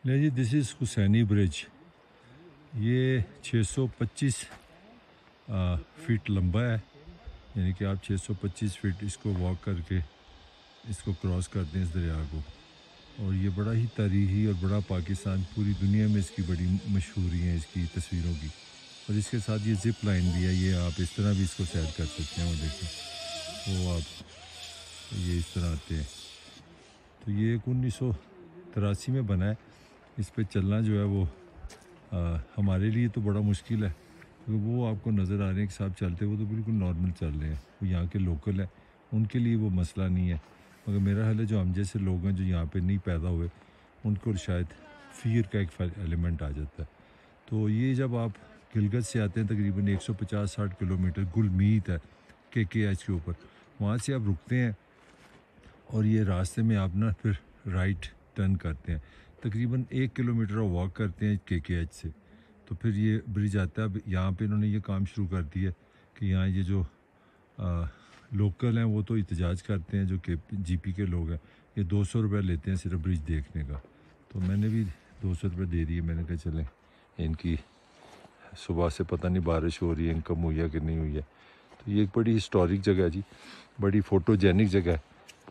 ले जी, this is Husaini bridge. ये 625 feet लंबा है, यानी कि आप 625 फीट इसको वॉक करके इसको क्रॉस करते हैं इस दरिया को। और ये बड़ा ही तारीखी और बड़ा पाकिस्तान, पूरी दुनिया में इसकी बड़ी मशहूरी है इसकी तस्वीरों की। और इसके साथ ये जिप लाइन भी है, ये आप इस तरह भी इसको सैर कर सकते हैं। वो देखें, वो आप ये इस तरह आते हैं। तो ये 1983 में बना है। इस पे चलना जो है वो हमारे लिए तो बड़ा मुश्किल है, क्योंकि वो आपको नज़र आ रहे हैं कि साहब चलते वो तो बिल्कुल नॉर्मल चल रहे हैं, वो यहाँ के लोकल हैं, उनके लिए वो मसला नहीं है। मगर मेरा ख्याल है जो हम जैसे लोग हैं जो यहाँ पे नहीं पैदा हुए, उनको शायद फ़ियर का एक एलिमेंट आ जाता है। तो ये जब आप गिलगित से आते हैं, तकरीबन 150-60 किलोमीटर गुलमीत है KKH के ऊपर, वहाँ से आप रुकते हैं और ये रास्ते में आप ना फिर राइट टर्न करते हैं, तकरीबन 1 किलोमीटर वॉक करते हैं KKH से, तो फिर ये ब्रिज आता है। अब यहाँ पे इन्होंने ये काम शुरू कर दिया कि यहाँ ये जो लोकल हैं वो तो एहतजाज करते हैं, जो कि GP के लोग हैं, ये 200 रुपये लेते हैं सिर्फ ब्रिज देखने का। तो मैंने भी 200 रुपये दे दिए। मैंने कहा चलें, इनकी सुबह से पता नहीं बारिश हो रही है, इनकम हुई है कि नहीं हुई है। तो ये एक बड़ी हिस्टोरिक जगह है जी, बड़ी फ़ोटोजेनिक जगह है,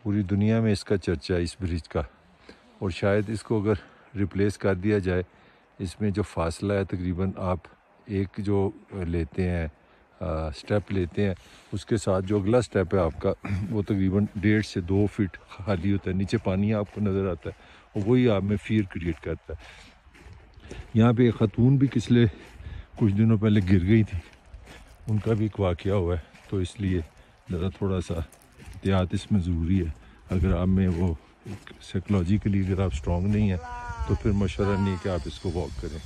पूरी दुनिया में इसका चर्चा है इस ब्रिज का। और शायद इसको अगर रिप्लेस कर दिया जाए, इसमें जो फासला है तकरीबन आप एक जो लेते हैं स्टेप लेते हैं, उसके साथ जो अगला स्टेप है आपका वो तकरीबन 1.5 से 2 फीट खाली होता है, नीचे पानी आपको नज़र आता है, और वही आप में फियर क्रिएट करता है। यहाँ पे एक खातून भी पिछले कुछ दिनों पहले गिर गई थी, उनका भी एक वाक़या हुआ है, तो इसलिए ज़रा थोड़ा सा एहतियात इसमें ज़रूरी है। अगर आप में वो साइकोलॉजिकली अगर आप स्ट्रॉन्ग नहीं हैं, तो फिर मशवरा नहीं कि आप इसको वॉक करें।